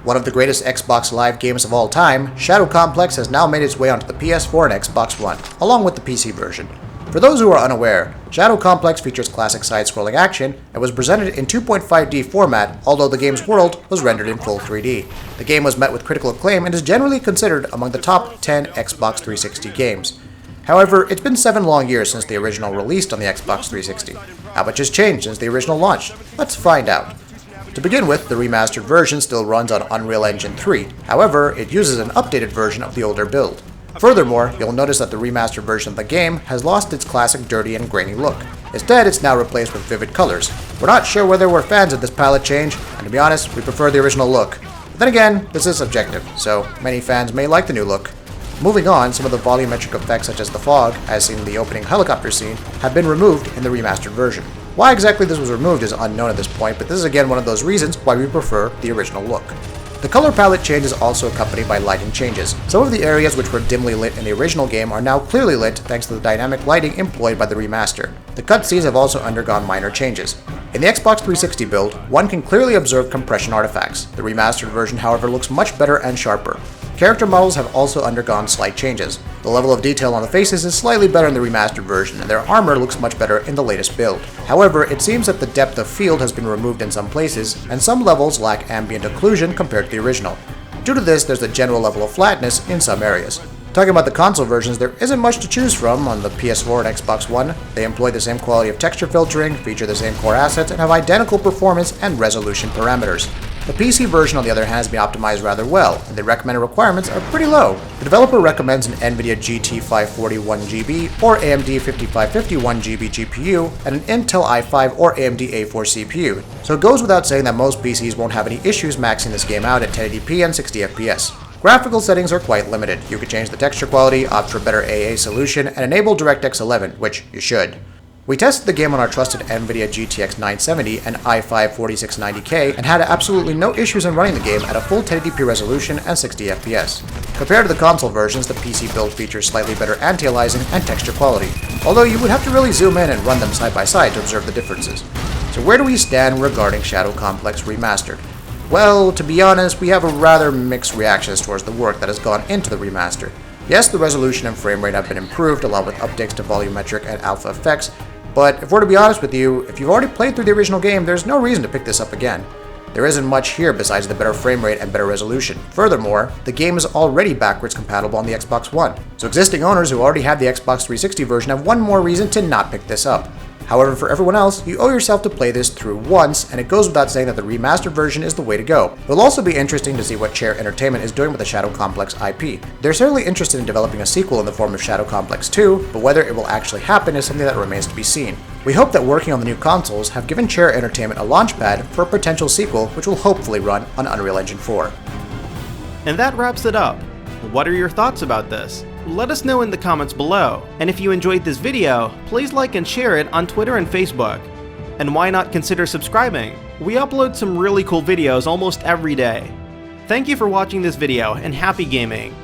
One of the greatest Xbox Live games of all time, Shadow Complex has now made its way onto the PS4 and Xbox One, along with the PC version. For those who are unaware, Shadow Complex features classic side-scrolling action and was presented in 2.5D format, although the game's world was rendered in full 3D. The game was met with critical acclaim and is generally considered among the top 10 Xbox 360 games. However, it's been 7 long years since the original released on the Xbox 360. How much has changed since the original launched? Let's find out. To begin with, the remastered version still runs on Unreal Engine 3, however, it uses an updated version of the older build. Furthermore, you'll notice that the remastered version of the game has lost its classic dirty and grainy look. Instead, it's now replaced with vivid colors. We're not sure whether we're fans of this palette change, and to be honest, we prefer the original look. But then again, this is subjective, so many fans may like the new look. Moving on, some of the volumetric effects such as the fog, as seen in the opening helicopter scene, have been removed in the remastered version. Why exactly this was removed is unknown at this point, but this is again one of those reasons why we prefer the original look. The color palette change is also accompanied by lighting changes. Some of the areas which were dimly lit in the original game are now clearly lit thanks to the dynamic lighting employed by the remaster. The cutscenes have also undergone minor changes. In the Xbox 360 build, one can clearly observe compression artifacts. The remastered version, however, looks much better and sharper. Character models have also undergone slight changes. The level of detail on the faces is slightly better in the remastered version, and their armor looks much better in the latest build. However, it seems that the depth of field has been removed in some places, and some levels lack ambient occlusion compared to the original. Due to this, there's a general level of flatness in some areas. Talking about the console versions, there isn't much to choose from on the PS4 and Xbox One. They employ the same quality of texture filtering, feature the same core assets, and have identical performance and resolution parameters. The PC version, on the other hand, has been optimized rather well, and the recommended requirements are pretty low. The developer recommends an NVIDIA GT 540 1GB or AMD 5550 1GB GPU and an Intel i5 or AMD A4 CPU, so it goes without saying that most PCs won't have any issues maxing this game out at 1080p and 60fps. Graphical settings are quite limited. You could change the texture quality, opt for a better AA solution, and enable DirectX 11, which you should. We tested the game on our trusted NVIDIA GTX 970 and i5 4690K and had absolutely no issues in running the game at a full 1080p resolution and 60fps. Compared to the console versions, the PC build features slightly better anti-aliasing and texture quality, although you would have to really zoom in and run them side by side to observe the differences. So where do we stand regarding Shadow Complex Remastered? Well, to be honest, we have a rather mixed reactions towards the work that has gone into the remaster. Yes, the resolution and frame rate have been improved along with updates to volumetric and alpha effects, but if we're to be honest with you, if you've already played through the original game, there's no reason to pick this up again. There isn't much here besides the better frame rate and better resolution. Furthermore, the game is already backwards compatible on the Xbox One, so existing owners who already have the Xbox 360 version have one more reason to not pick this up. However, for everyone else, you owe yourself to play this through once, and it goes without saying that the remastered version is the way to go. It'll also be interesting to see what Chair Entertainment is doing with the Shadow Complex IP. They're certainly interested in developing a sequel in the form of Shadow Complex 2, but whether it will actually happen is something that remains to be seen. We hope that working on the new consoles have given Chair Entertainment a launchpad for a potential sequel which will hopefully run on Unreal Engine 4. And that wraps it up. What are your thoughts about this? Let us know in the comments below. And if you enjoyed this video, please like and share it on Twitter and Facebook. And why not consider subscribing? We upload some really cool videos almost every day. Thank you for watching this video and happy gaming!